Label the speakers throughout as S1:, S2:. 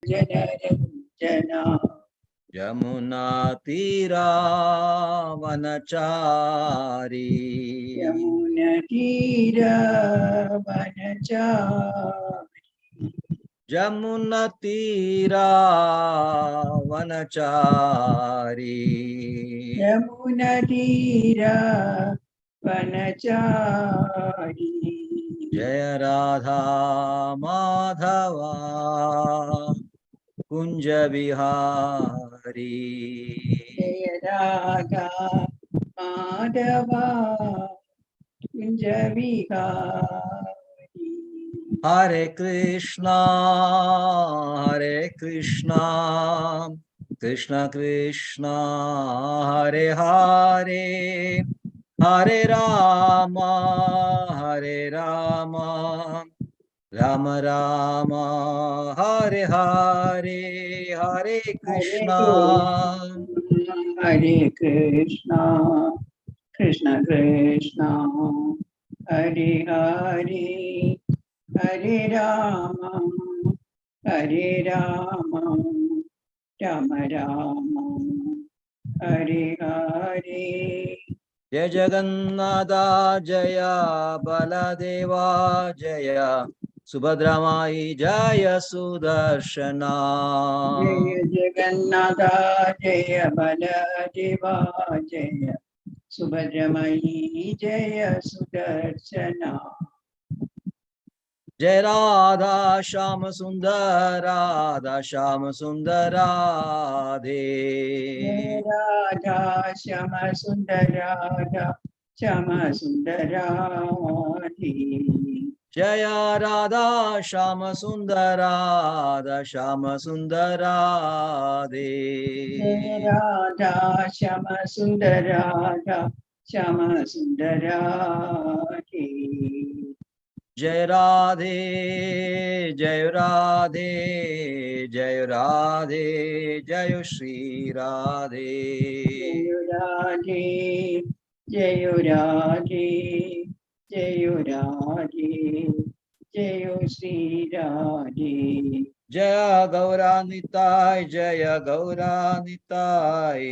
S1: जनरञ्जना
S2: यमुना तीरा वनचारी
S1: यमुनतीरा वनचारी
S2: यमुना तीरा वनचारी
S1: यमुनतीरा वनचारी
S2: जय राधा माधवा कुंज विहारी
S1: जय राधा माधवा कुंज विहारी
S2: हरे कृष्णा कृष्ण कृष्ण हरे हरे हरे राम राम राम हरे हरे हरे कृष्णा
S1: हरे कृष्णा कृष्ण कृष्ण हरे हरे हरे राम राम राम हरे हरे
S2: जय जगन्नाथ जय बलदेवा जय सुभद्रमाई जय सुदर्शना
S1: जय जगन्नाथ जय बलदेवा जय सुभद्रमयी जय सुदर्शना
S2: जय राधा श्याम सुंदर राधे
S1: जय राधा श्याम सुंदर राधा श्याम सुंदर राधे
S2: जय राधा श्याम सुंदर राधे
S1: जय राधा श्याम सुंदर राधा श्याम सुंदर राधे
S2: जय राधे जय राधे जय राधे जय श्री राधे
S1: जय राधे जय राधे जय राधे जय श्री राधे
S2: जय गौरानिताय जय गौरानिताय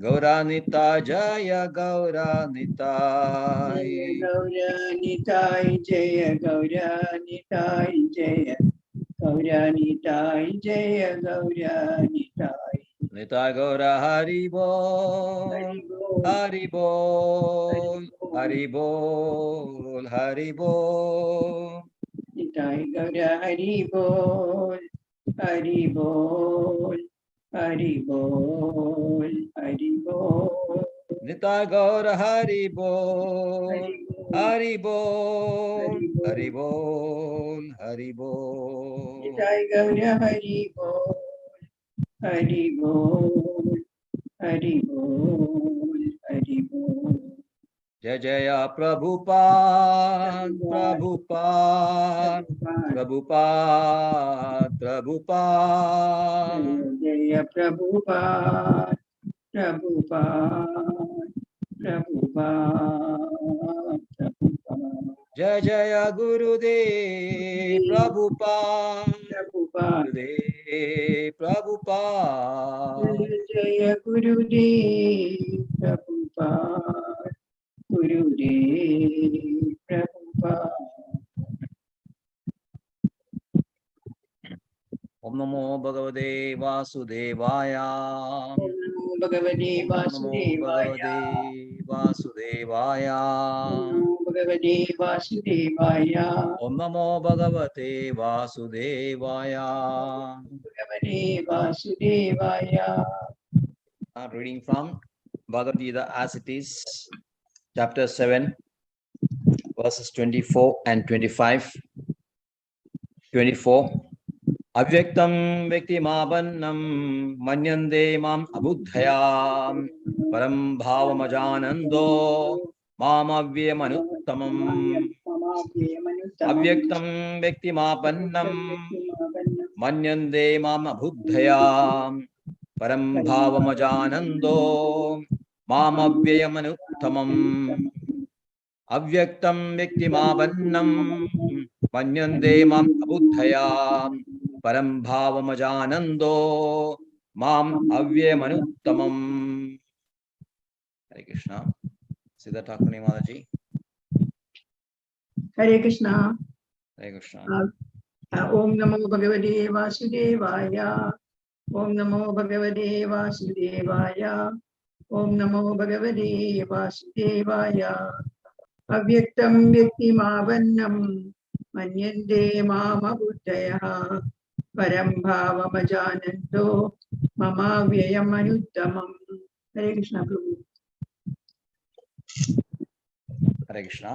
S2: गौरानिताय जय गौरानिताय
S1: जय गौरानिताय जय गौरानिताय जय गौरानिताय जय गौरानिताय
S2: निताय गौरा हरि बोल हरि बोल हरि बोल हरि बोल
S1: निताय गौरा हरि बोल हरि बोल हरि बोल हरि बोल
S2: निताय गौर हरि बोल हरि बोल हरि बोल हरि बोल
S1: निताय गौरा हरि बोल हरि बोल हरि बोल हरि बोल
S2: जय जय प्रभुपाद प्रभुपाद प्रभुपाद प्रभुपाद
S1: जय प्रभुपाद प्रभुपाद प्रभुपाद प्रभुपाद
S2: जय जय गुरुदेव प्रभुपाद
S1: प्रभुपाद
S2: गुरुदेव प्रभुपाद
S1: जय गुरुदेव प्रभुपाद गुरुदेव प्रभुपाद
S2: ओम नमो भगवते वासुदेवाय
S1: ओम नमो भगवते
S2: ओम नमो
S1: वासुदेवाय
S2: भगवते वासुदेवाय
S1: ओम नमो भगवते वासुदेवाय
S2: ओम नमो भगवते वासुदेवाय
S1: भगवते वासुदेवाय
S2: I'm reading from Bhagavad Gita as it is, chapter 7, verses 24 and 25. 24. Avyaktam Vyaktimabannam Manyande Mam Abudhayam Param Bhavamajanando Mam Avyamanutamam. Avyaktam Vyaktimabannam Manyande Mam Abudhayam Param Bhavamajanando Mam Avyamanutamam. Avyaktam Vyaktimabannam Manyande Mam Abudhayam param bhavamanando mam avyayamuttamam. Hare Krishna. Siddhartha Thakur Mataji.
S1: Hare Krishna.
S2: Hare Krishna.
S1: Om Namo Bhagavate Vasudevaya. Om Namo Bhagavate Vasudevaya. Om Namo Bhagavate Vasudevaya. Avyaktam Vyaktimavannam Manyante Mama Buddhaya Param Bhavamajananto Mama Vyayamanutamam. Hare Krishna Prabhu.
S2: Hare Krishna.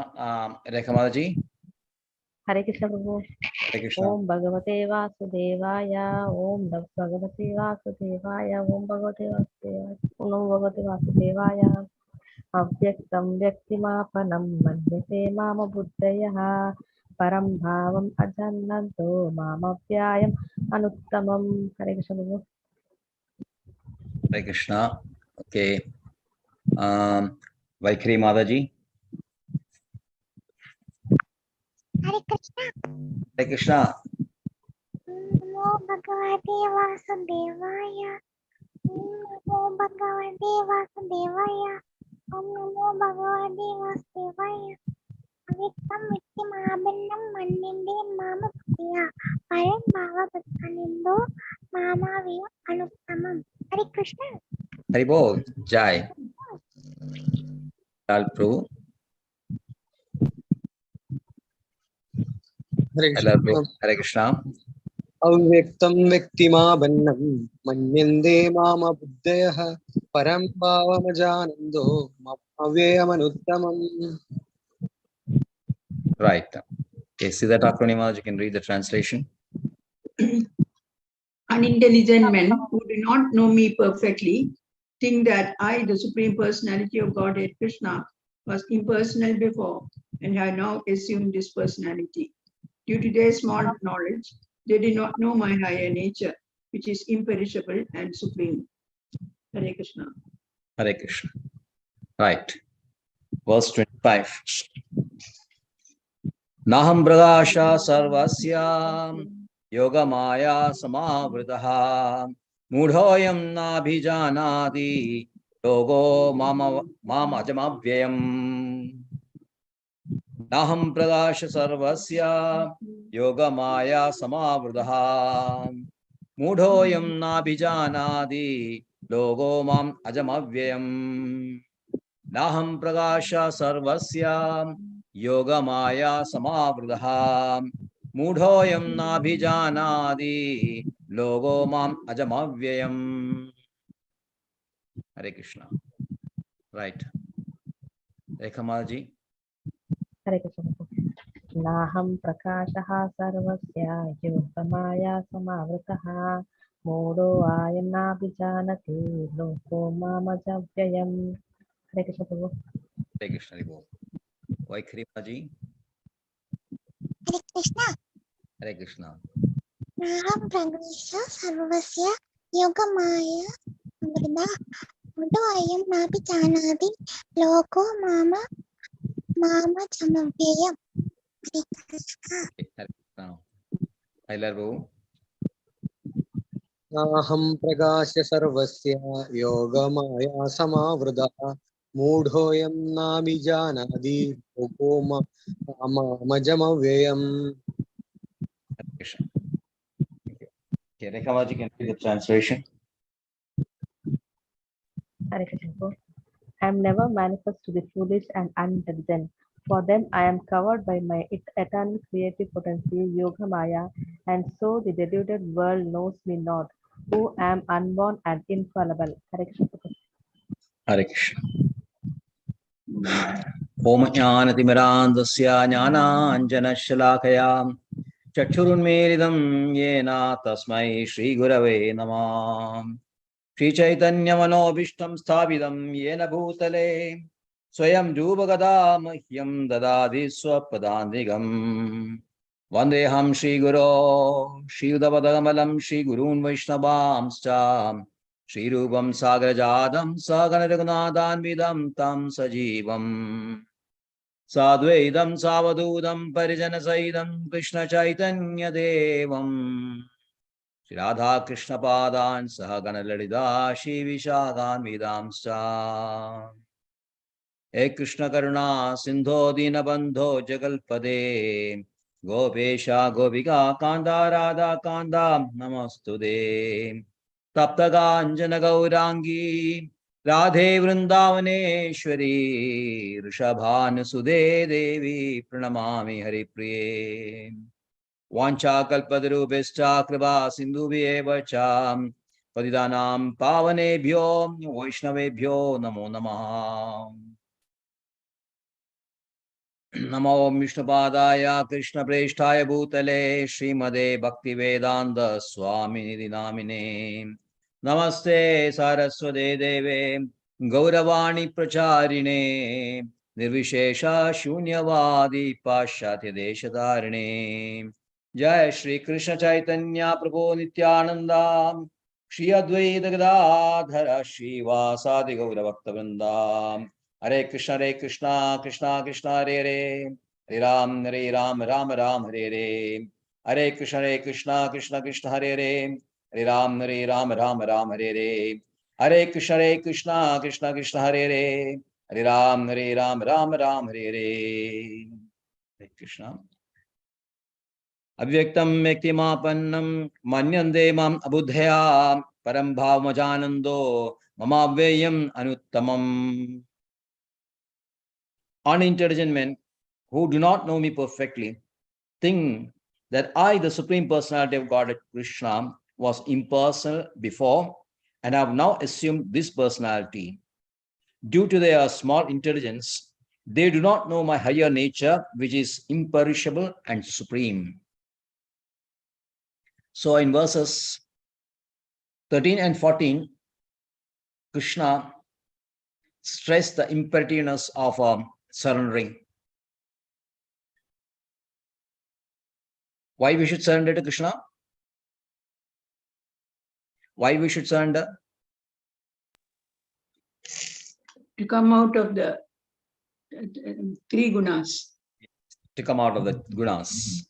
S2: Rekha Mataji.
S3: Hare Krishna Prabhu.
S2: Hare Krishna.
S3: Om Bhagavate Vasudevaya. Om Bhagavate Vasudevaya. Om Bhagavate Vasudevaya. Om Namo Bhagavate Vasudevaya. Avyaktam Vyaktimapanam Manyate Mama Buddhaya Param Bhavam Ajannanto Mama Vyayam Anuttamam. Hare Krishna Prabhu.
S2: Hare Krishna. Okay. Vaikhri Mataji.
S4: Hare Krishna.
S2: Hare Krishna.
S4: Namo Bhagavate Vasudevaya. Namo Bhagavate Vasudevaya. Om Namo Bhagavate Vasudevaya. Avyaktam Vyaktimabannam Manyante Mama Buddhaya Param Bhavamanando Mama Vyayamuttamam. Hare Krishna.
S2: Hare Bol. Jai. Lal Prabhu.
S5: Hare
S2: Lal Prabhu.
S5: Krishna.
S2: Hare Krishna.
S5: Avyaktam Vyaktimabannam Manyante Mama Buddhaya Param Bhavamajanando Mama Avyayamuttamam.
S2: Right. Okay. Siddhartha Thakur Mataji, you can read the translation.
S1: Unintelligent men who do not know me perfectly think that I, the Supreme Personality of Godhead Krishna, was impersonal before and have now assumed this personality. Due to their small knowledge, they do not know my higher nature, which is imperishable and supreme. Hare Krishna.
S2: Hare Krishna. Right. Verse 25. Naham pragasha sarvasya yogamaya samavritaha mudhoyam nabhijanati yogo mama ajamavyayam. Naham pragasha sarvasya yogamaya samavritaha mudhoyam nabhijanati logo mam ajamavyayam. Naham pragasha sarvasya yogamaya samavrudaha mudhoyam nabhijanadi logo mam ajamavyayam. Hare Krishna. Right. Rekha Mataji.
S3: Hare Krishna Prabhu. Naham Prakashaha Sarvasya Yogamaya Samavritah Modo Ayam Nabhijanati Loko Mamajavyayam. Hare Krishna Prabhu.
S2: Hare Krishna. Vaikhri Mataji.
S4: Hare Krishna.
S2: Hare Krishna.
S4: Naham Pragasha Sarvasya Yogamaya Samvrida Mudo Ayam Nabhijanati Loko Mama Jamavyayam. Hare Krishna.
S2: Hare Krishna. Lal Prabhu.
S5: Aham Prakasha Sarvasya Yogamaya Samavrudaha Mudhoyam Nabhijanati Loko Majamavyayam.
S2: Hare Krishna. Okay, Rekha Mataji can read the translation.
S3: Hare Krishna Prabhu. I am never manifest to the foolish and unintelligent. For them I am covered by my eternal creative potency, Yoga Maya, and so the deluded world knows me not, who am unborn and infallible. Hare Krishna Prabhu.
S2: Hare Krishna. Om Jnanatimirandasya Jnananjanashalakaya Chakshurunmeridam Yena Tasmai Shri Gurave Namah. Shri Chaitanya Manobishtam Sthavidam Yena Bhutale Swayam Jubagada Mahyam Dadadi Swapadandigam Vandeham Shri Guru Shri Udavadamalam Shri Gurun Vaishnavamscha Shri Rupam Sagrajadam Saganaragunadan Vidam Tam Sajivam Sadvaidam Savadudam Parijana Saidam Krishna Chaitanya Devam Shri Radha Krishna Padan Sahagana Lalita Shri Vishakan Vidamsa He Krishna Karuna Sindho Dinabandho Jagalpade Gopesha Gopika Kanda Radha Kanda Namastude Taptaganjana Gaurangi Radhe Vrindavaneshwari Rishabhan Sude Devi Pranamami Haripriye Vancha kalpadarubhishcha kripa sindhubhyeva cha patidanam pavanebhyo vaishnavebhyo namo namaha. Namo Vishnupadaya Krishna Presthaya Bhutale Srimade Bhaktivedanta Swami Nidhi Namine Namaste Saraswate Deve Gauravani Pracharine Nirvishesha Shunyavadi Pashatya Deshatarine Jai Shri Krishna Chaitanya Prabhu Nityananda Shri Advaita Gadadhara Shri Vasadi Gaura Bhakta Hare Krishna, Krishna Krishna, Hare Hare, Hare Ram, Ram Ram, Hare Hare. Hare Krishna, Krishna Krishna, Hare Hare, Hare Ram, Ram Ram, Hare Hare. Hare Krishna, Krishna Krishna, Hare Hare, Hare Ram, Ram Ram, Hare Hare. Hare Krishna. Avyaktam Mektimapannam Manyande Mam Abudhaya Param Bhavajanando Mamavyayam Anuttamam. Unintelligent men who do not know me perfectly think that I, the Supreme Personality of Godhead Krishna, was impersonal before and have now assumed this personality. Due to their small intelligence, they do not know my higher nature, which is imperishable and supreme. So in verses 13 and 14, Krishna stressed the imperativeness of surrendering. Why we should surrender to Krishna? Why we should surrender?
S1: To come out of the three gunas.
S2: To come out of the gunas.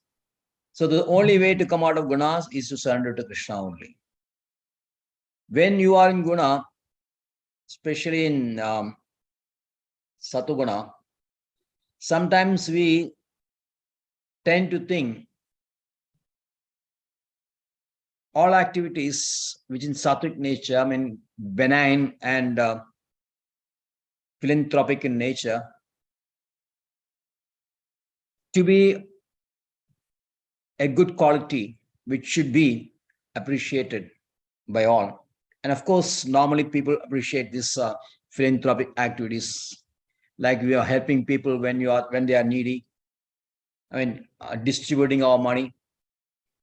S2: So the only way to come out of gunas is to surrender to Krishna only. When you are in guna, especially in satuguna, sometimes we tend to think all activities which in sattvic nature, I mean benign and philanthropic in nature, to be a good quality which should be appreciated by all. And of course, normally people appreciate this philanthropic activities, like we are helping people when they are needy. I mean, distributing our money,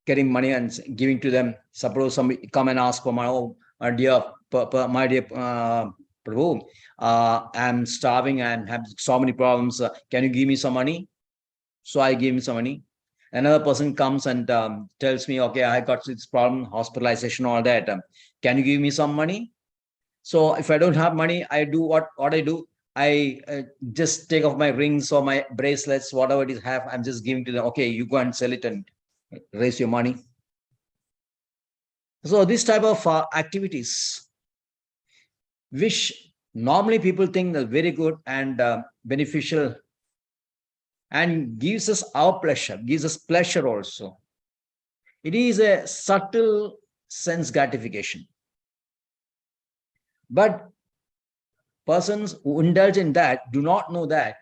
S2: getting money and giving to them. Suppose somebody come and ask for my, oh, my dear Prabhu, I'm starving and have so many problems. Can you give me some money? So I give him some money. Another person comes and tells me, okay, I got this problem, hospitalization, all that. Can you give me some money? So if I don't have money, I do what I do. I just take off my rings or my bracelets, whatever it is have, I'm just giving to them. Okay, you go and sell it and raise your money. So this type of activities, which normally people think are very good and beneficial and gives us our pleasure, gives us pleasure also. It is a subtle sense gratification. But persons who indulge in that do not know that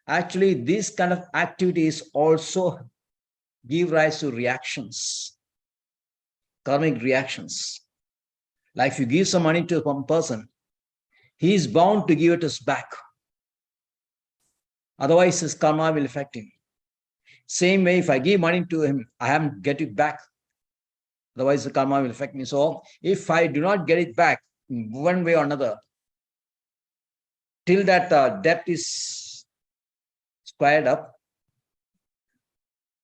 S2: actually these kind of activities also give rise to reactions, karmic reactions. Like if you give some money to one person, he is bound to give it us back. Otherwise, his karma will affect him. Same way, if I give money to him, I haven't get it back. Otherwise, the karma will affect me. So if I do not get it back one way or another, till that debt is squared up,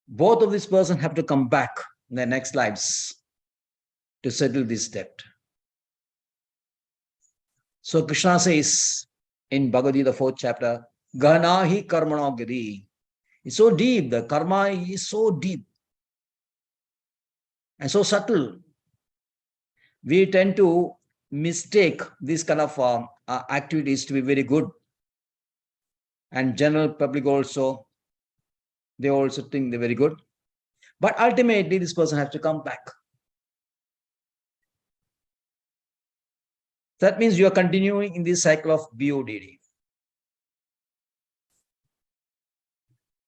S2: both of these persons have to come back in their next lives to settle this debt. So Krishna says in Bhagavad Gita, the 4th chapter, Gana hi karmana gadi. It's so deep, the karma is so deep. and so subtle. We tend to mistake these kind of activities to be very good. And general public also, they also think they're very good. But ultimately, this person has to come back. That means you are continuing in this cycle of BODD.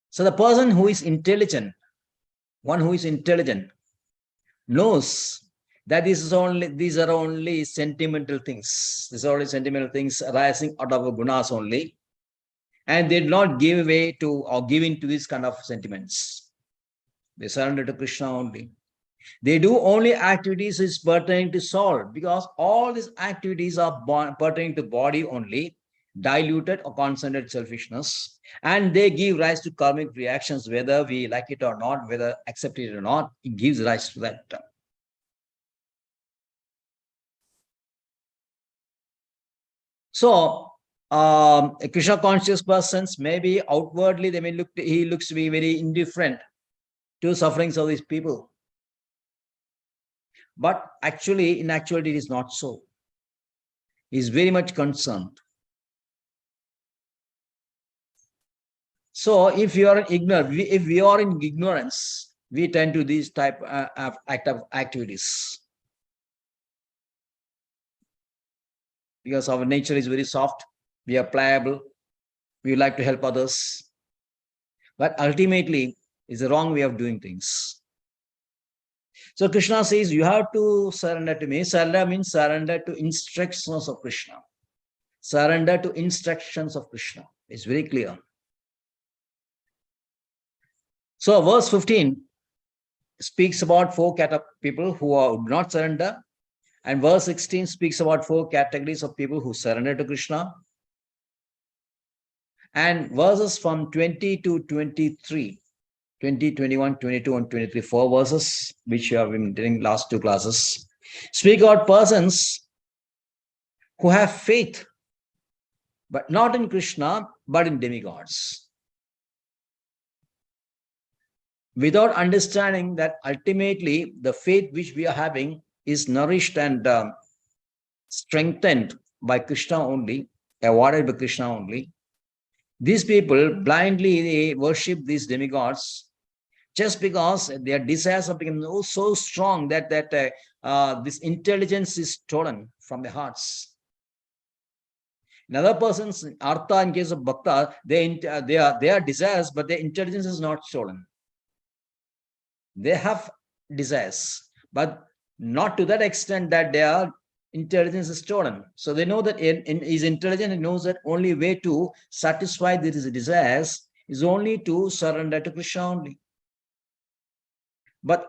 S2: So the person who is intelligent, one who is intelligent, knows that these are only sentimental things. These are only sentimental things arising out of gunas only. And they do not give way to or give in to these kind of sentiments. They surrender to Krishna only. They do only activities is pertaining to soul, because all these activities are pertaining to body only, diluted or concentrated selfishness, and they give rise to karmic reactions, whether we like it or not, whether accept it or not, it gives rise to that. So a Krishna conscious persons, maybe outwardly they may look, he looks to be very indifferent to sufferings of these people. But actually, in actuality, it is not so. He is very much concerned. So if you are ignorant, if we are in ignorance, we tend to these type of activities. Because our nature is very soft, we are pliable, we like to help others. But ultimately, it's the wrong way of doing things. So Krishna says, you have to surrender to me. Surrender means surrender to instructions of Krishna. Surrender to instructions of Krishna. It's very clear. So verse 15 speaks about 4 categories of people who do not surrender. And verse 16 speaks about 4 categories of people who surrender to Krishna. And verses from 20 to 23, 20, 21, 22, and 23, 4 verses, which you have been doing last 2 classes, speak about persons who have faith, but not in Krishna, but in demigods. Without understanding that ultimately the faith which we are having is nourished and strengthened by Krishna only, awarded by Krishna only. These people blindly worship these demigods just because their desires have become so strong that this intelligence is stolen from their hearts. In other persons, Artha, in case of Bhakta, they are desires, but their intelligence is not stolen. They have desires, but not to that extent that their intelligence is stolen. So they know that is intelligent and knows that only way to satisfy these desires is only to surrender to Krishna only. But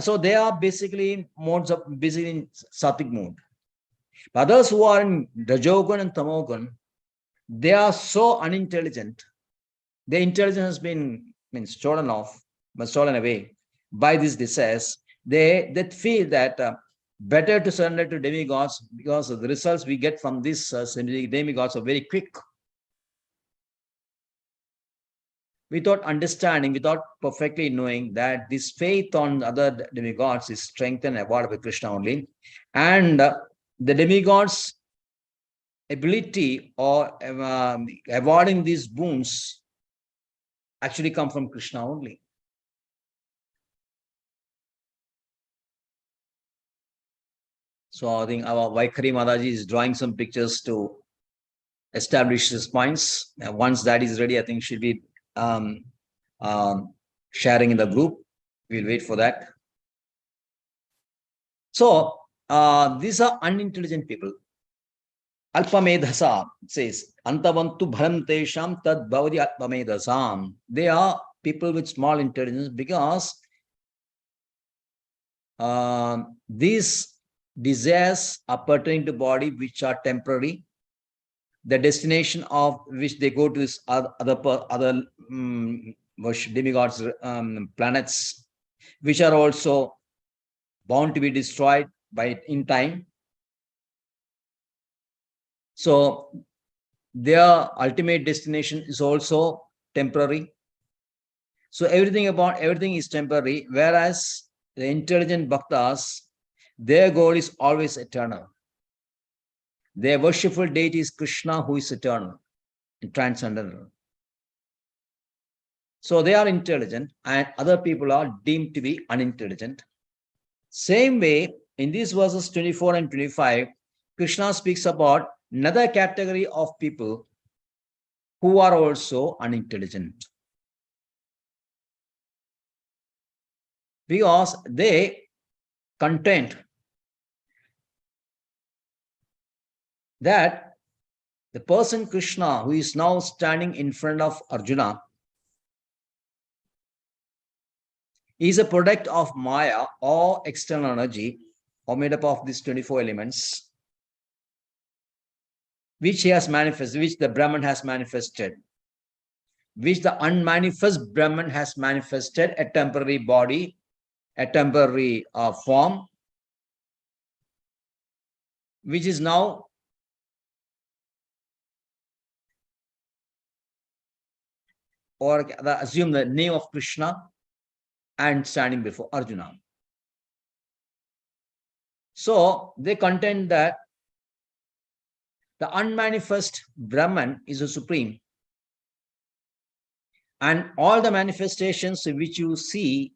S2: so they are basically modes of busy in sattvic mode. But others who are in Rajogun and Tamogun, they are so unintelligent. Their intelligence has been stolen away by these desires. They feel that better to surrender to demigods, because the results we get from these demigods are very quick. Without understanding, without perfectly knowing that this faith on other demigods is strengthened and awarded by Krishna only, and the demigods' ability or awarding these boons actually come from Krishna only. So I think our Vaikhari Mataji is drawing some pictures to establish his points. Once that is ready, I think she'll be sharing in the group. We'll wait for that. So these are unintelligent people. Alpamedhasa says, Antavantu bharam tesham tad bhavati alpamedhasam. They are people with small intelligence, because these desires are pertaining to body which are temporary. The destination of which they go to is other demigods, planets, which are also bound to be destroyed in time. So their ultimate destination is also temporary. So everything is temporary, whereas the intelligent bhaktas, their goal is always eternal. Their worshipful deity is Krishna, who is eternal and transcendental. So they are intelligent and other people are deemed to be unintelligent. Same way, in these verses 24 and 25, Krishna speaks about another category of people who are also unintelligent. Because they contend that the person Krishna who is now standing in front of Arjuna is a product of Maya or external energy, or made up of these 24 elements, which he has manifested, which the Brahman has manifested, which the unmanifest Brahman has manifested, a temporary body, a temporary form, which is now or assume the name of Krishna and standing before Arjuna. So they contend that the unmanifest Brahman is the supreme, and all the manifestations which you see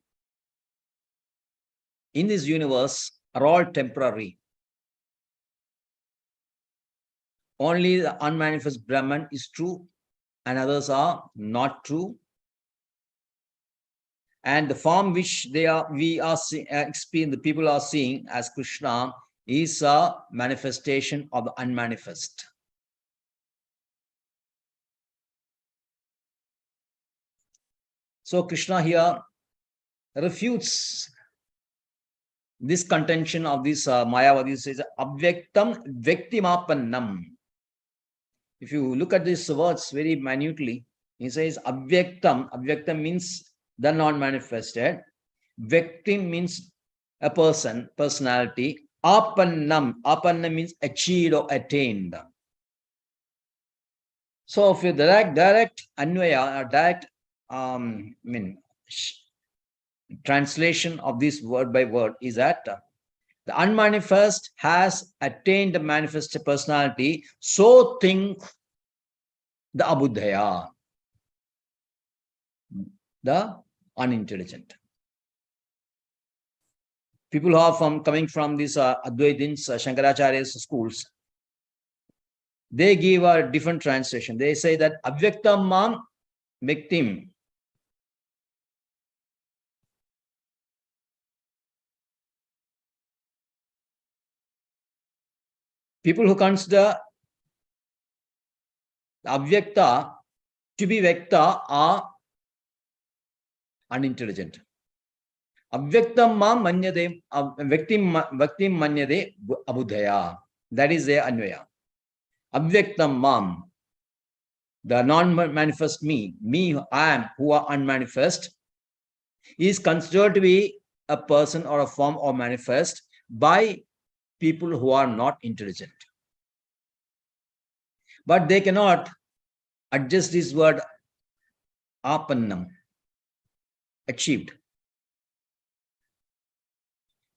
S2: in this universe are all temporary. Only the unmanifest Brahman is true and others are not true. And the form which the people are seeing as Krishna is a manifestation of the unmanifest. So Krishna here refutes this contention of this Mayavadi, says Avyaktam Vyaktimapannam. If you look at these words very minutely, he says Avyaktam. Avyaktam means the non-manifested. Vyaktim means a person, personality. Apannam. Apannam means achieved or attained. So if you direct Anvaya, direct translation of this word by word is that the unmanifest has attained the manifest personality, so think the abuddhaya, the unintelligent. People who are coming from these Advaitins, Shankaracharya's schools, they give a different translation. They say that Avyaktam Mam Viktim. People who consider Avyakta to be Vyakta are unintelligent. Avyaktam mam manyade, Vaktim manyade abuddhaya. That is their Anvaya. Avyaktam mam, the non-manifest me, I am, who are unmanifest, is considered to be a person or a form or manifest by people who are not intelligent. But they cannot adjust this word apannam, achieved.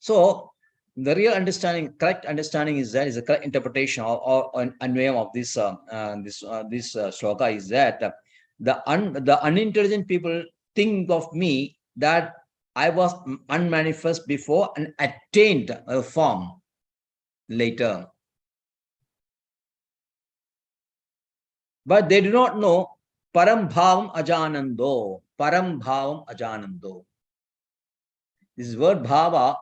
S2: So the real understanding, correct understanding is that is a correct interpretation or an anvayam of this shloka is that the unintelligent people think of me that I was unmanifest before and attained a form later. But they do not know param bhavam ajanando. Param bhavam ajanando. This word bhava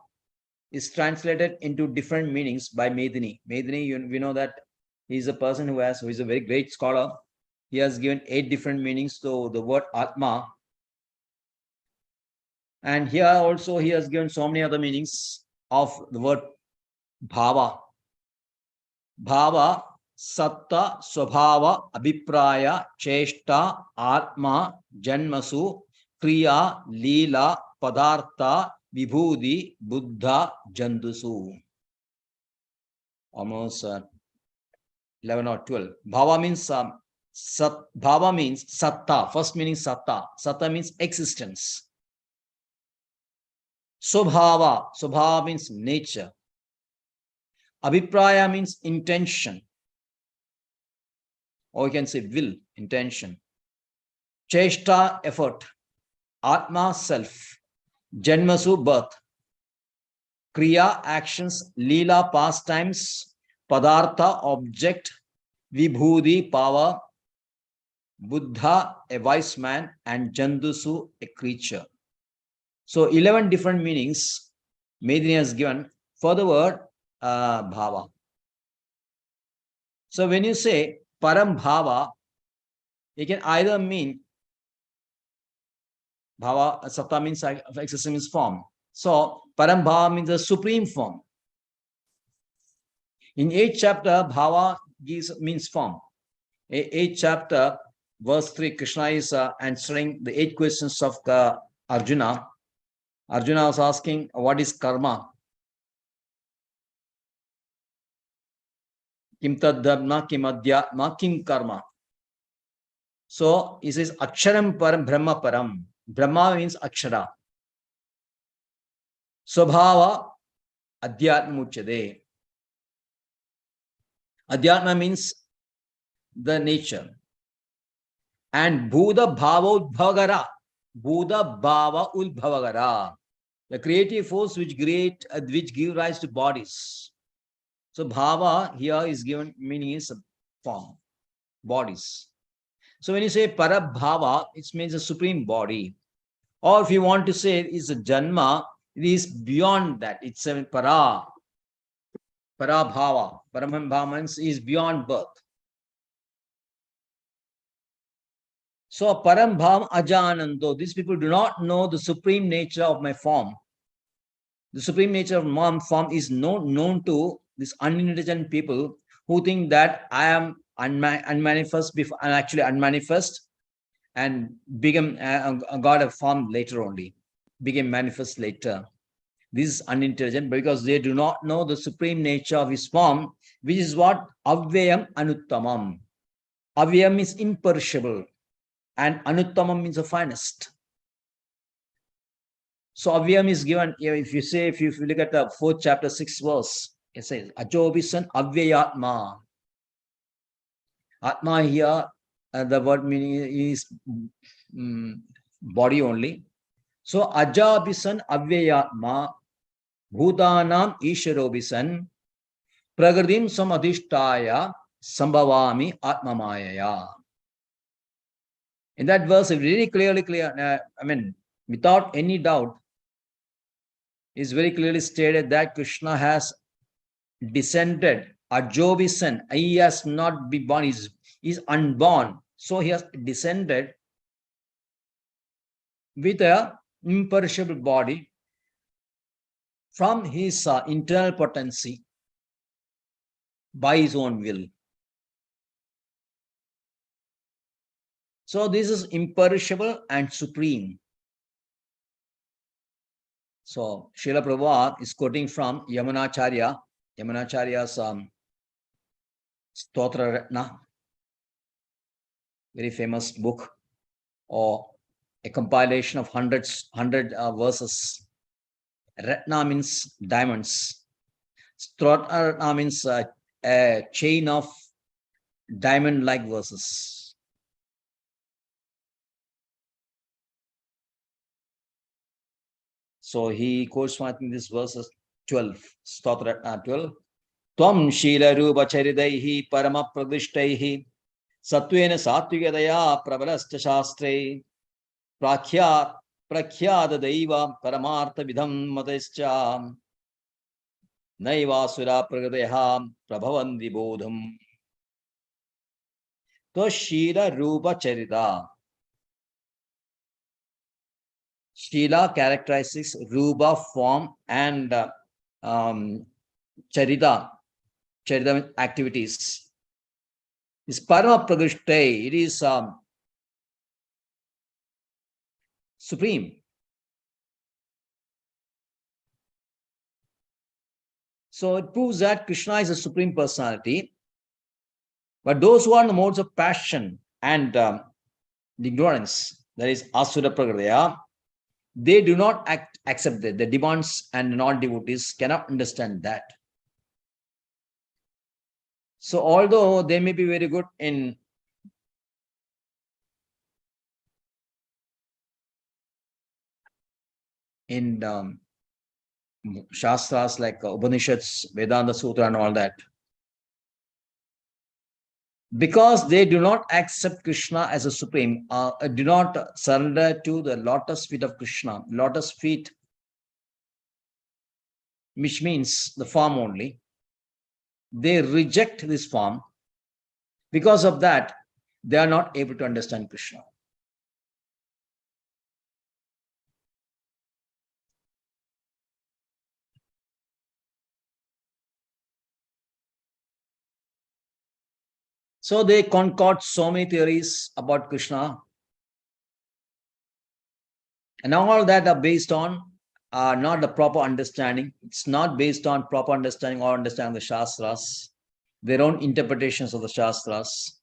S2: is translated into different meanings by Medini. Medini, we know that he is a person who is a very great scholar. He has given 8 different meanings to the word Atma. And here also he has given so many other meanings of the word bhava. Bhava, satta, swabhava, abhipraya, cheshta, atma, janmasu, kriya, leela, padartha, vibhudi, buddha, jandusu. Almost 11 or 12. Bhava means bhava means satta. First meaning satta. Satta means existence. Swabhava. Swabhava means nature. Abhipraya means intention. Or you can say will, intention. Cheshta, effort. Atma, self. Janmasu, birth. Kriya, actions. Leela, pastimes. Padartha, object. Vibhudi, power. Buddha, a wise man. And Jandusu, a creature. So 11 different meanings Medini has given for the word bhava. So when you say param bhava, it can either mean bhava, satta means existence means form. So param bhava means the supreme form. In 8th chapter, bhava means form. 8th chapter, verse 3, Krishna is answering the 8 questions of the Arjuna. Arjuna was asking, what is karma? Kim tadabna, kim adhyatma, kim karma. So he says, Aksharam param, Brahma param. Brahma means Akshara. Swabhava, Adhyatma uchade. Adhyatma means the nature. And Buddha Bhava Udbhavagara. Buddha Bhava Udbhavagara. The creative force which give rise to bodies. So Bhava here is given meaning is form, bodies. So when you say Parabhava, it means a supreme body. Or if you want to say it's a Janma, it is beyond that. It's a Parabhava. Paramabhava is beyond birth. So Parambhavam Ajanando, these people do not know the supreme nature of my form. The supreme nature of my form is known to these unintelligent people who think that I am unmanifest before I'm actually unmanifest and become got a form later only, became manifest later. This is unintelligent because they do not know the supreme nature of his form, which is what Avyayam Anuttamam. Avyayam is imperishable and Anuttamam means the finest. So Avyayam is given, if you look at the 4th chapter, 6th verse, it says, Ajobisan Avyayatma. Atma here, the word meaning is body only. So Ajabisan Avyayatma, Bhutanam Isharobisan, Pragradim Samadhishtaya, Sambhavami Atmamayaya. In that verse, it's really clear, without any doubt, is very clearly stated that Krishna has descended, Ajobisan, he has not been born, is unborn. So he has descended with a imperishable body from his internal potency by his own will. So this is imperishable and supreme. So Srila Prabhupada is quoting from Yamunacharya's Stotra Ratna, very famous book, or a compilation of 100 verses. Ratna means diamonds. Stotra Ratna means a chain of diamond-like verses. So he quotes from, I think, this verse 12, Stotra 12. Tvam Shila Rupa Charidaihi Parama Pradishtaihi Satvena Satvigadaya Prabalascha Shastre Prakhyat Prakhyada Daiva Paramartha Vidham Matescha Naivasura Pragadeha Prabhavandi Bodham. To Shila Rupa Charita. Shila characterizes Rupa form and Charita activities. Is Parama Pragrishte, it is supreme. So it proves that Krishna is a supreme personality. But those who are in the modes of passion and ignorance, that is Asura Pragradaya, They do not accept that. The demands and non-devotees cannot understand that. So although they may be very good in Shastras like Upanishads, Vedanta Sutra and all that, because they do not accept Krishna as a supreme, do not surrender to the lotus feet of Krishna, lotus feet, which means the form only. They reject this form. Because of that, they are not able to understand Krishna. So they concoct so many theories about Krishna. And all that are based on not the proper understanding. It's not based on proper understanding or understanding the Shastras, their own interpretations of the Shastras.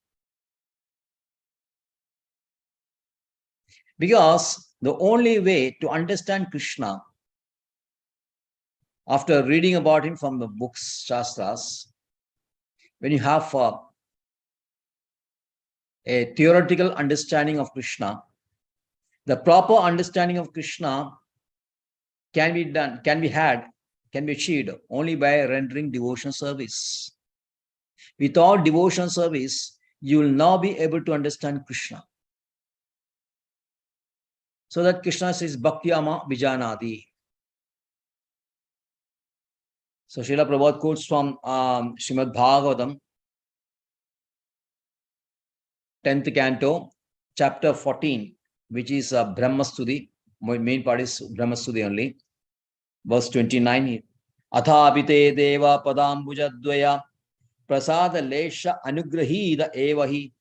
S2: Because the only way to understand Krishna, after reading about him from the books, Shastras, when you have a theoretical understanding of Krishna, the proper understanding of Krishna can be done, can be achieved only by rendering devotional service. Without devotional service, you will not be able to understand Krishna. So that Krishna says, Bhakti Ama Vijanadi. So Srila Prabhupada quotes from Srimad Bhagavatam, 10th canto, chapter 14, which is Brahmastuti. Main part is Brahmastuti only. Verse 29. Athabite deva padambujadvaya prasada lesha anugrahida evahi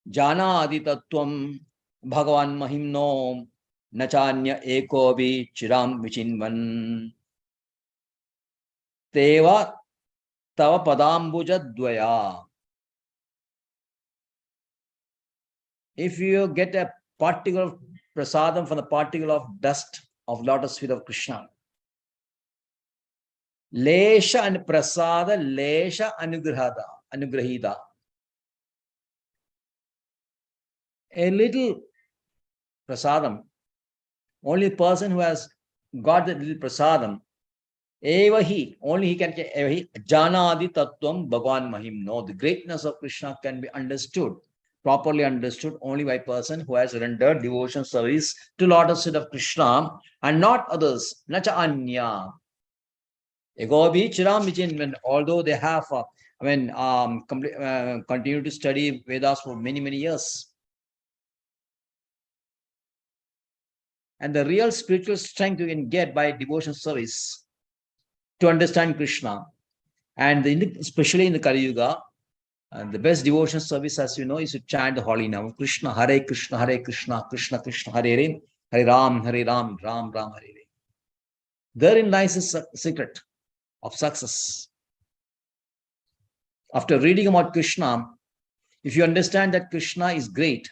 S2: janadi tattvam bhagavan mahimno nachanya ekovi chiram vichinvan deva tava padambujadvaya. If you get a particle prasadam from the particle of dust of lotus feet of Krishna, lesha and prasada, lesha anugrahida. A little prasadam, only person who has got the little prasadam, evahi, only he can get evahi, janadi tattvam bhagavan mahimno. The greatness of Krishna can be understood, properly understood only by person who has rendered devotion service to lotus feet of Krishna and not others. Nacha anya. Egobi chiram vichin, although they have continue to study Vedas for many, many years. And the real spiritual strength you can get by devotion service to understand Krishna. And especially in the Kali Yuga, the best devotion service, as you know, is to chant the holy name of Krishna, Hare Krishna, Krishna Krishna, Hare Hare, Hare Ram, Ram Ram, Hare Hare. Therein lies the secret of success. After reading about Krishna, if you understand that Krishna is great,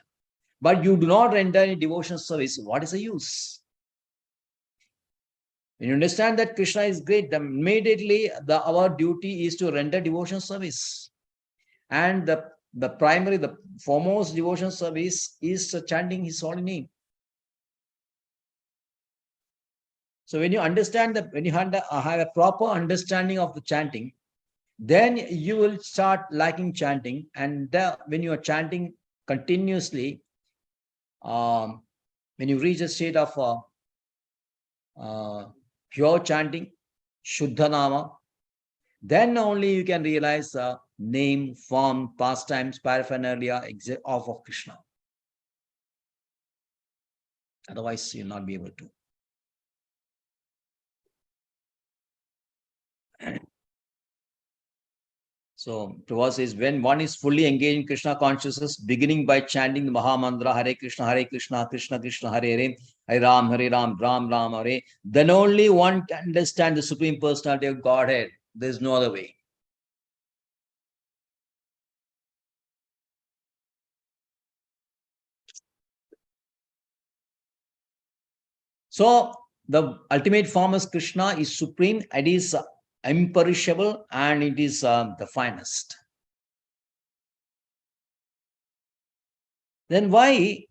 S2: but you do not render any devotion service, what is the use? When you understand that Krishna is great, then immediately our duty is to render devotion service. And the foremost devotion service is chanting his holy name. So when you understand that, when you have a proper understanding of the chanting, then you will start liking chanting. And when you are chanting continuously, when you reach a state of pure chanting, Shuddha Nama, then only you can realize the name, form, pastimes, paraphernalia of Krishna. Otherwise, you'll not be able to. So Prabhupada says, when one is fully engaged in Krishna consciousness, beginning by chanting the Maha Mantra, Hare Krishna, Krishna Krishna, Hare Hare, Hare Ram, Ram Ram, Hare, then only one can understand the Supreme Personality of Godhead. There's no other way. So the ultimate form is Krishna is supreme, it is imperishable, and it is the finest. Then why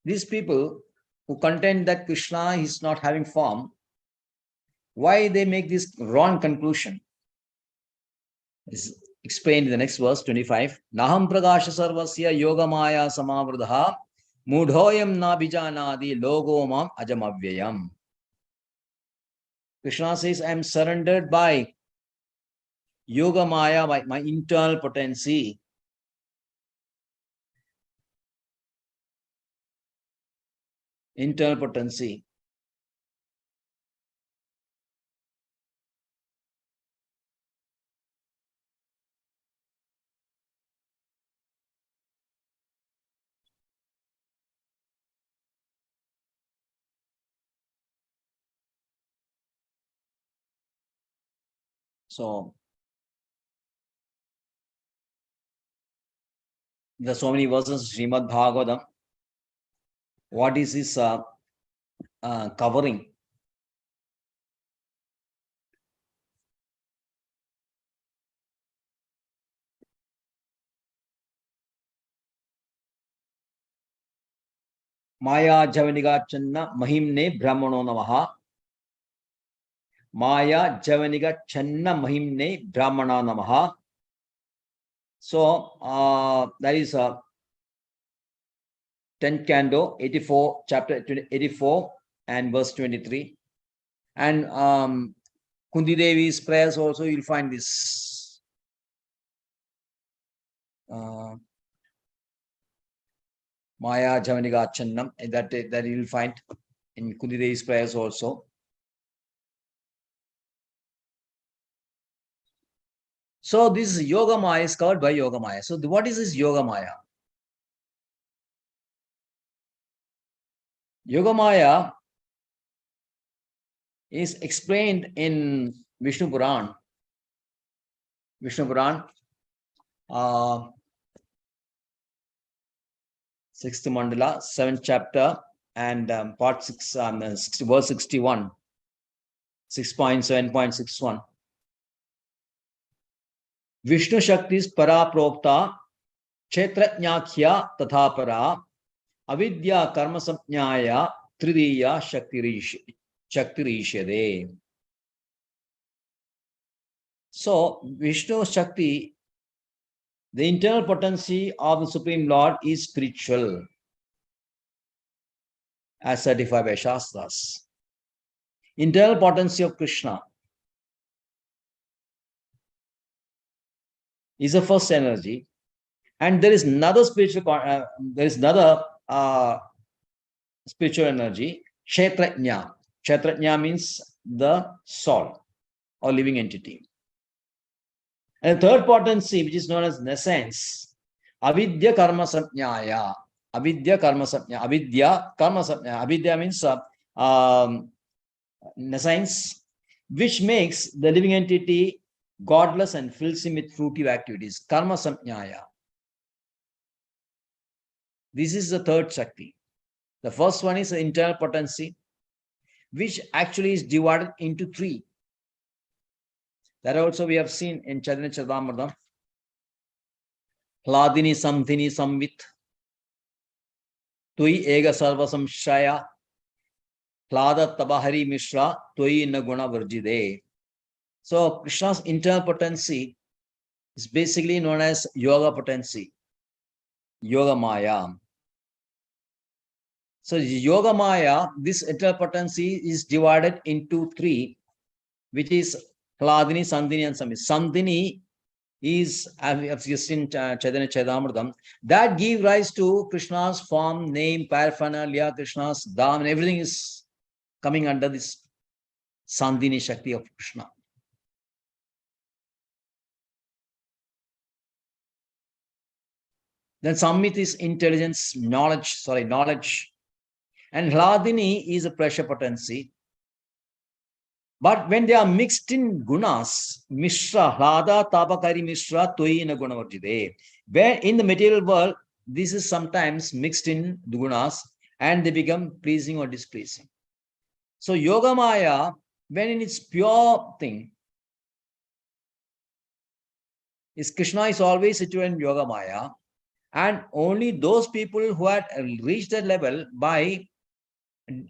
S2: these people who contend that Krishna is not having form, why they make this wrong conclusion? Is explained in the next verse 25. Naham pragasha sarvasya yoga maya samavruddha mudhoyam na bijanadi logo mam ajamavyayam. Krishna says, I am surrendered by yoga maya, by my internal potency. Internal potency. So there are so many verses, Srimad Bhagavatam. What is this covering? Maya Javaniga Channa Mahimne Brahmano Namaha. Maya Javaniga Channa Mahimne Brahmana Namaha. So that is 10th canto, 84, chapter 84 and verse 23. And Kundi Devi's prayers also, you'll find this. Maya Javaniga Channam, that you'll find in Kundi Devi's prayers also. So this Yoga Maya is covered by Yoga Maya. So what is this Yoga Maya? Yoga Maya is explained in Vishnu Puran. Vishnu Puran, 6th Mandala, 7th chapter, and part 6, verse 61, 6.7.61. Vishnu Shaktis para prokta kshetrajñakhya tatha para avidya karma samjnaya tridiya shaktirishade. So Vishnu Shakti, the internal potency of the Supreme Lord is spiritual, as certified by Shastras. Internal potency of Krishna is the first energy, and there is another spiritual spiritual energy, Kshetrajna. Kshetrajna means the soul or living entity. And the third potency, which is known as nescience, avidya karma samjnaya. Avidya karma samjnaya. Avidya karma samjnaya. Avidya means nescience, which makes the living entity godless and fills him with fruitive activities. Karma samjnaya. This is the third Shakti. The first one is the internal potency, which actually is divided into three. That also we have seen in Chaitanya Charitamrita. Hladini samdhini samvit tui ega sarva samshaya hlada tabahari mishra tui naguna varjide. So Krishna's internal potency is basically known as yoga potency, yoga maya. So yoga maya, this internal potency is divided into three, which is Hladini, Sandhini, and Samvit. Sandhini is, as we have seen Chaitanya Charitamrita, that give rise to Krishna's form, name, paraphernalia, Krishna's dham, and everything is coming under this Sandhini Shakti of Krishna. Then Samvit is intelligence, knowledge, and Hladini is a pressure potency. But when they are mixed in gunas, Mishra, Hlada, Tabakari, Mishra, Toi in a Gunavarjide. Where in the material world, this is sometimes mixed in the gunas, and they become pleasing or displeasing. So Yoga Maya, when in its pure thing, is Krishna is always situated in Yoga Maya, and only those people who had reached that level by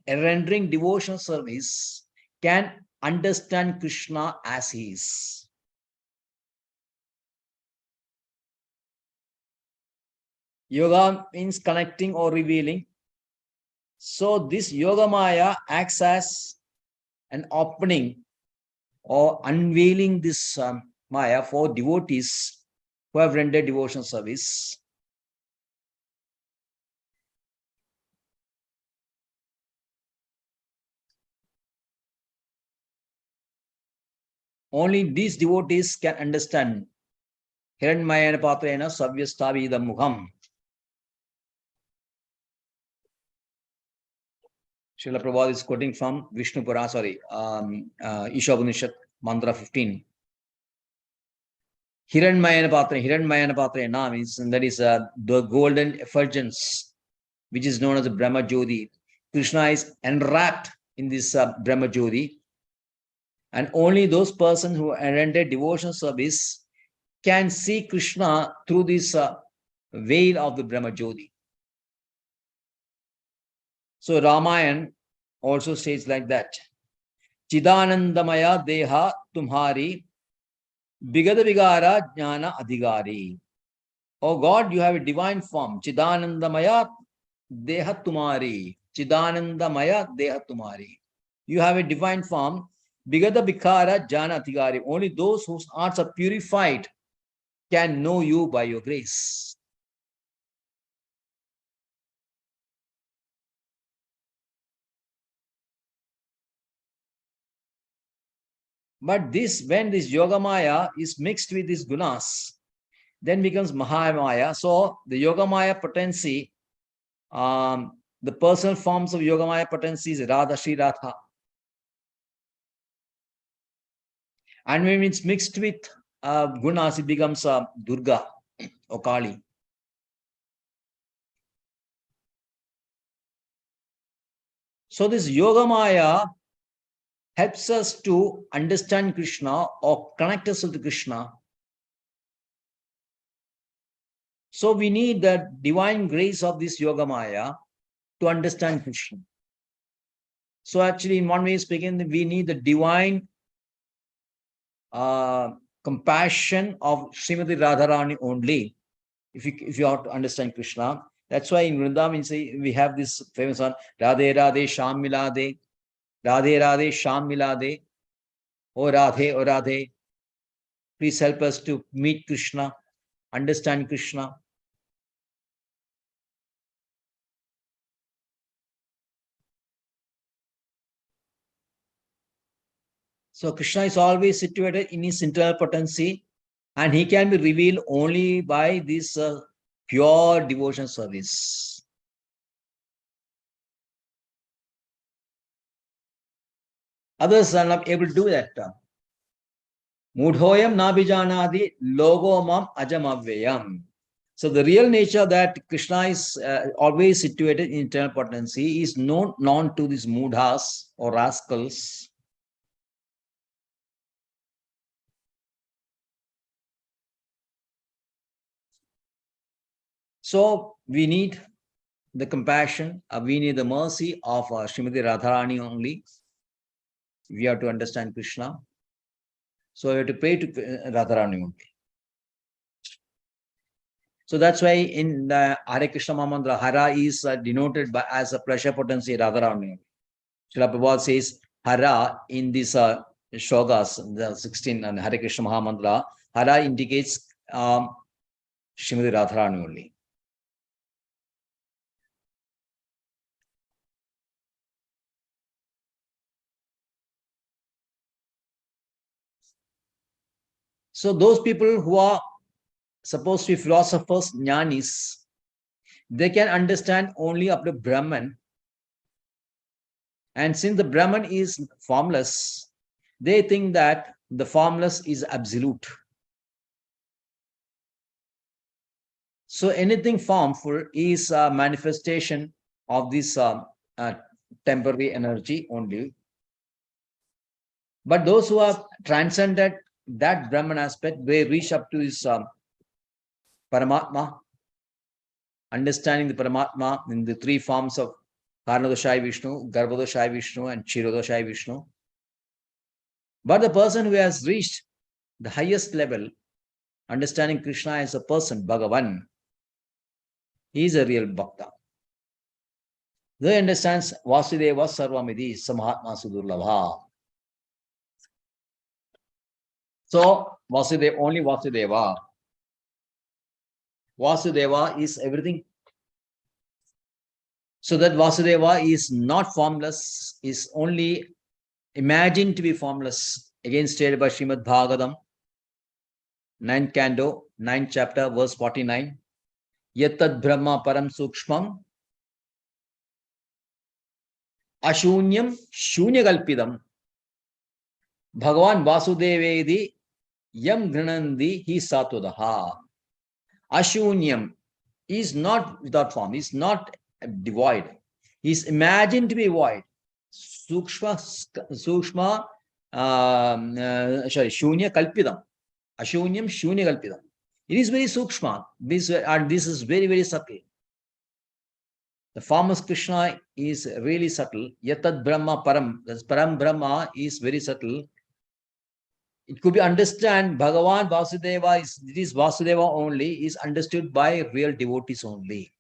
S2: rendering devotional service can understand Krishna as he is. Yoga means connecting or revealing. So this Yoga Maya acts as an opening or unveiling this Maya for devotees who have rendered devotional service. Only these devotees can understand Hiranmayana Patrena Savyastavidam Mukham. Srila Prabhupada is quoting from Vishnu Purana, Ishopanishad, Mantra 15. Hiranmayana Patrena means that is the golden effulgence, which is known as the Brahma Jyoti. Krishna is enwrapped in this Brahma Jyoti, and only those persons who rendered devotional service can see Krishna through this veil of the Brahma Jyoti. So Ramayana also says like that. Chidanandamaya deha tumhari bigada bigara jnana adhigari. Oh God, you have a divine form. Chidanandamaya deha tumhari. Chidanandamaya deha tumhari. You have a divine form. Bigada bigara jnana adhigari. Only those whose hearts are purified can know you by your grace. But this, when this Yoga Maya is mixed with these gunas, then becomes Mahamaya. So the Yoga Maya potency, the personal forms of Yoga Maya potency is Radha, Sri Radha. And when it's mixed with gunas, it becomes Durga or Kali. So this Yoga Maya helps us to understand Krishna or connect us with Krishna. So we need the divine grace of this Yoga Maya to understand Krishna. So actually, in one way speaking, we need the divine compassion of Srimati Radharani only, if you have to understand Krishna. That's why in Vrindavan we have this famous one, Radhe Radhe Sham Milade, Radhe Radhe Sham Milade, O Radhe, please help us to meet Krishna, understand Krishna. So Krishna is always situated in his internal potency, and he can be revealed only by this pure devotion service. Others are not able to do that. Mudhoyam nabijanadi logomam ajamavyayam. So the real nature that Krishna is always situated in internal potency is known to these mudhas or rascals. So we need the compassion, we need the mercy of Srimati Radharani only. We have to understand Krishna. So we have to pray to Radharani only. So that's why in the Hare Krishna Mahamantra, Hara is denoted by as a pleasure potency Radharani. Srila Prabhupada says Hara in these shlokas, the 16 and Hare Krishna Mahamantra, Hara indicates Srimati Radharani only. So those people who are supposed to be philosophers, jnanis, they can understand only up to Brahman. And since the Brahman is formless, they think that the formless is absolute. So anything formful is a manifestation of this temporary energy only. But those who have transcended that Brahman aspect, they reach up to this Paramatma, understanding the Paramatma in the three forms of Karnadoshai Vishnu, Garbhodoshai Vishnu, and Kshirodoshai Vishnu. But the person who has reached the highest level, understanding Krishna as a person, Bhagavan, he is a real Bhakta. They understands Vasudeva Sarvamidhi, Samahatma Sudurlabha. So Vasudeva, only Vasudeva. Vasudeva is everything. So that Vasudeva is not formless, is only imagined to be formless. Again stated by Srimad Bhagavatam, 9th canto, 9th chapter, verse 49. Yattad Brahma Param Sukshmam Ashunyam Shunyagalpidam Bhagavan Vasudevedi Yam Granandi Hi Satodaha. Ashunyam is not without form, is not devoid. He is imagined to be void. Sukshma, Shunya Kalpidam. Ashunyam Shunya Kalpidam. It is very sukshma. This is very, very subtle. The form of Krishna is really subtle. Yatad Brahma Param. That's Param Brahma is very subtle. It could be understood, Bhagavan Vasudeva is Vasudeva only, is understood by real devotees only.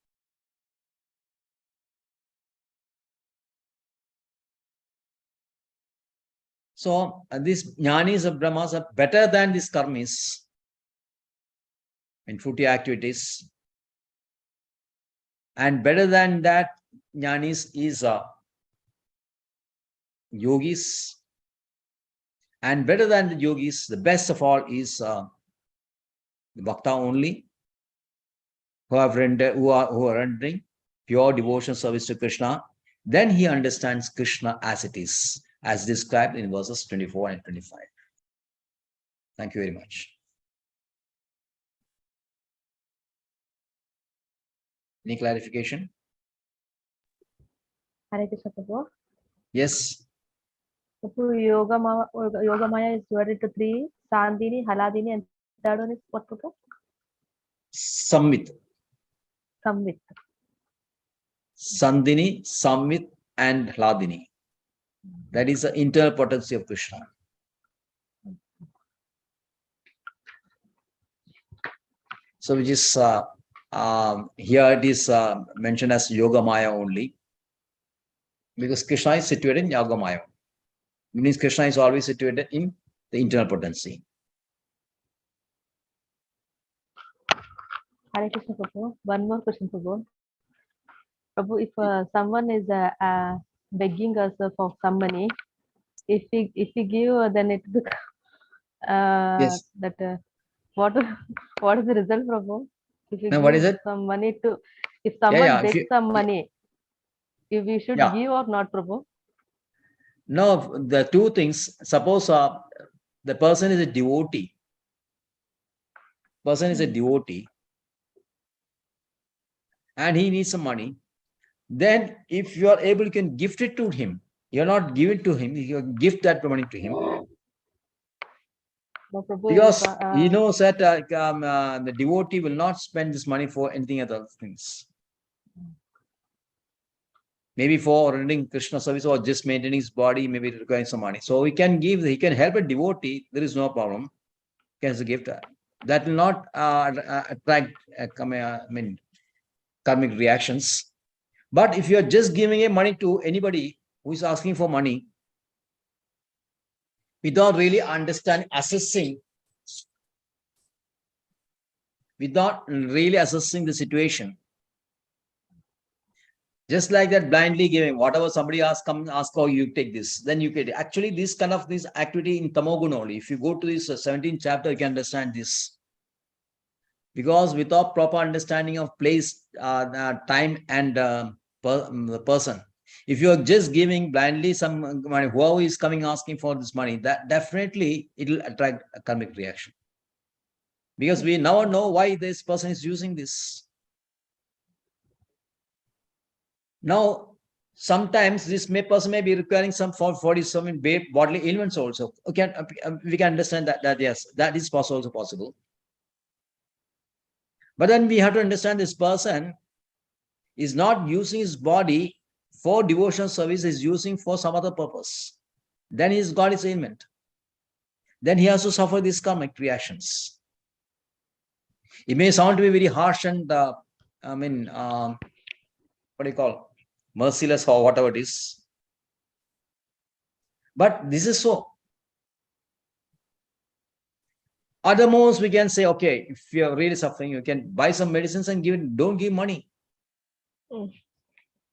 S2: So these jnanis of Brahmas are better than these karmis in fruity activities. And better than that, jnanis is yogis. And better than the yogis, the best of all is the bhakta only, who are rendering pure devotion service to Krishna. Then he understands Krishna as it is, as described in verses 24 and 25. Thank you very much. Any clarification?
S3: Hare Krishna Prabhu.
S2: Yes.
S3: Prabhu, Yoga Maya is divided into three: Sandini, Haladini, and third one is what, Prabhu?
S2: Samvit.
S3: Samvit.
S2: Sandini, Samvit, and Hladini. That is the internal potency of Krishna. So which is here it is mentioned as Yoga Maya only, because Krishna is situated in Yoga Maya. It means Krishna is always situated in the internal potency.
S3: Hare Krishna Prabhu. One more question, Prabhu. Prabhu, if someone is begging us for some money, if we give, then it
S2: Yes.
S3: that what what is the result, Prabhu? If you
S2: Now,
S3: give
S2: what is it?
S3: some money to, if someone begs some money, if we should give or not, Prabhu?
S2: No, the two things. Suppose the person is a devotee. Person is a devotee, and he needs some money. Then, if you are able, you can gift it to him. You're not give it to him. You gift that money to him.
S3: No, Prabhu,
S2: Because he knows that the devotee will not spend this money for anything other things. Maybe for rendering Krishna service or just maintaining his body, maybe requiring some money. So he can help a devotee. There is no problem. He can gift. That will not attract karmic reactions. But if you are just giving a money to anybody who is asking for money, without really assessing the situation, just like that, blindly giving whatever somebody asks, come ask, oh, you take this, then you get it. Actually, this activity in Tamogun only. If you go to this 17th chapter, you can understand this. Because without proper understanding of place, time, and the person, if you are just giving blindly some money, whoever is coming asking for this money, that definitely it will attract a karmic reaction. Because we never know why this person is using this. Now, sometimes this person may be requiring some for some bodily ailments also. Okay, we can understand that yes, that is also possible. But then we have to understand this person is not using his body for devotional service, is using for some other purpose. Then he's got his ailment. Then he has to suffer these karmic reactions. It may sound to be very harsh and what do you call, merciless or whatever it is. But this is so. At the most, we can say, okay, if you're really suffering, you can buy some medicines and give it. Don't give money.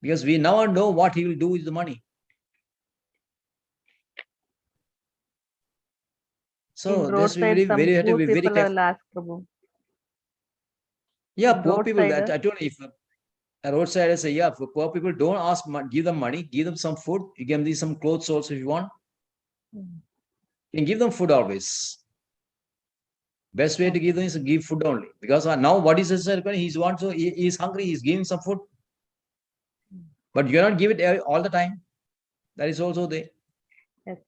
S2: Because we never know what he will do with the money. So this we very, very have to be very careful. Yeah, poor people. That I told you, if a roadside, I say, yeah, for poor people, don't ask, give them money, give them some food. You give them some clothes also if you want. You can give them food always. Best way to give them is to give food only. Because now what is his he's wants, so he is hungry, he's giving some food. But you cannot give it all the time. That is also there.
S3: Yes.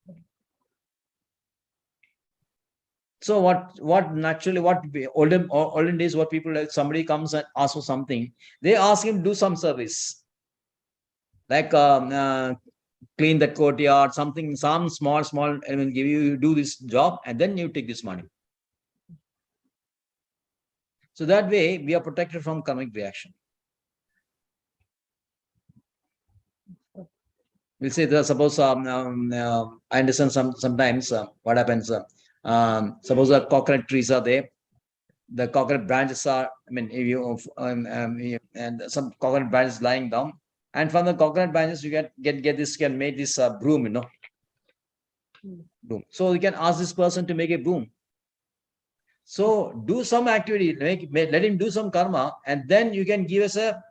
S2: So what naturally, what olden days, what people, like somebody comes and asks for something, they ask him to do some service, like clean the courtyard, something, some small, and will give you do this job, and then you take this money. So that way we are protected from karmic reaction. We'll say that suppose I understand sometimes what happens. Suppose the coconut trees are there. The coconut branches are, if you and some coconut branches lying down, and from the coconut branches you get this, can make this broom, broom. So you can ask this person to make a broom. So do some activity, let him do some karma, and then you can give us a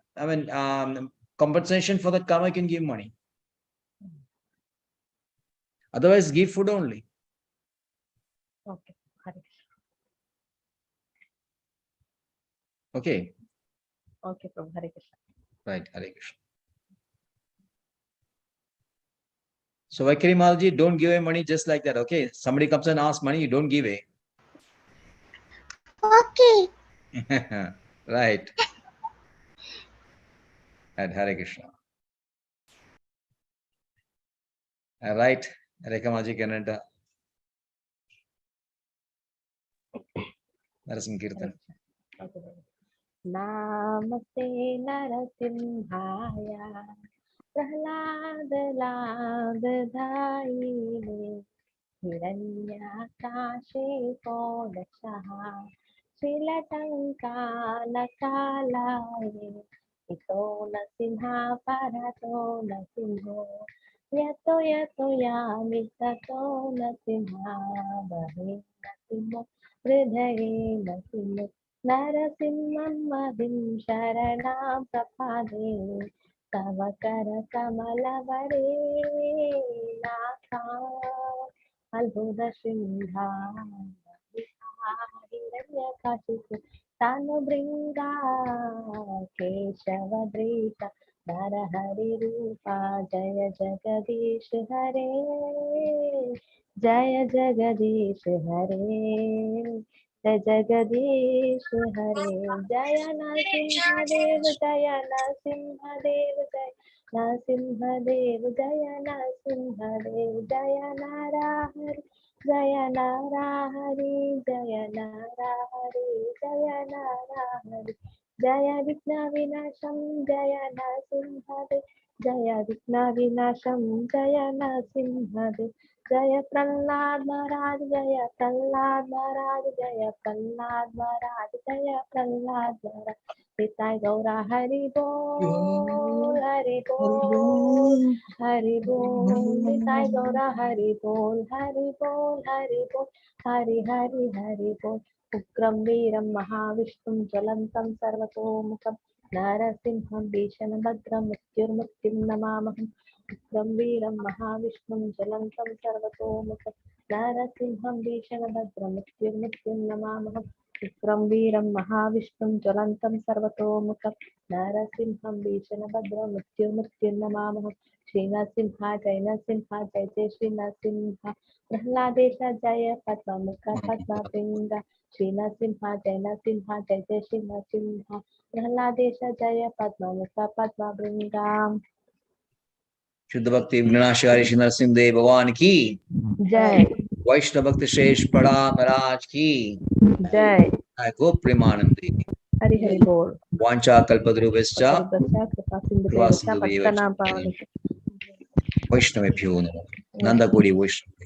S2: compensation for that karma. You can give money. Otherwise, give food only.
S3: Okay.
S2: Okay.
S3: Okay, Prabhu. Hare Krishna.
S2: Right, Hare Krishna. So Vaikari Malaji, don't give away money just like that. Okay, somebody comes and asks money, you don't give away.
S4: Okay.
S2: Right. At Hare Krishna. Right, Rekha Maji Canada. That is in Kirtan.
S3: Namaste Narasimhaya Prahladaladadayine Hiranyakashe Kodashaha Shilatankalakalaye Ito Nasimha Parato Nasimho Yato Yato Yamitato Nasimha Bahe Nasimho Hridaye Nasimho Narasimham Mahim Sharanam Prapade Tavakar Kamalavare Natha Albhuda Shindha Hiranyakashipu Tanubringa Keshavadrita Narahari Rupa Jaya Jagadish Hare Jaya Jagadish Hare Jai Jagadish Hare Jaya Nasimhadev Jaya Nasimhadev Jaya Nasimhadev Jaya Nasimhadev Jaya Narahari Jaya Narahari Jaya Narahari Jaya Narahari Jaya Vigna Vinasham Jaya Nasimhadev Jaya Vigna Vinasham Jaya Nasimhadev Jaya Prahlad Maharaj, Jaya Prahlad Maharaj, Jaya Prahlad Maharaj, Jaya Prahlad Maharaj. Nitai Gaura Hari Bol, Hari Bol, Hari Bol. Nitai Gaura Hari Bol, Hari Bol, Hari Bol, Hari Hari Hari Bol. Ukram Veeram Mahavishtum Jalantam Sarvatomukam Narasimham Bhishanam Bhadram Mrityurmuktim Namamaham Ukram Veeram Mahavishtum Jalantam Sarvatomukam Narasimham Bhishanam Bhadram Mrityurmuktim Namamaham Vikram Veeram Mahavishtum Jalantam Sarvatomukham Narasimham Vishanabhadram Mrityumurtyunamamaham Shri Narasimha Jai Narasimha Jai Jai Shri Narasimha Prahladesha Jaya Padmamukha Padmabrinda Shri Narasimha Jai Narasimha Jai Jai Shri Narasimha Prahladesha Jaya Padmamukha Padmabrinda
S2: Shuddha Bhakti Vinashari Shri Narasimha Dev Bhavan ki
S3: Jai
S2: Vaishnava Bhakti Shesh Pada Maharaj ki
S3: Jai
S2: I go Premanandi
S3: Hari Hari Bol
S2: Vancha Kalpadruvescha
S3: Patarudasya Kripa Sindhu
S2: Kripa
S3: Devasya
S2: Sindhu
S3: Pattanam
S2: Devascha
S3: Pavanasya
S2: Vaishnava Namo Nanda Kodi Vaishnava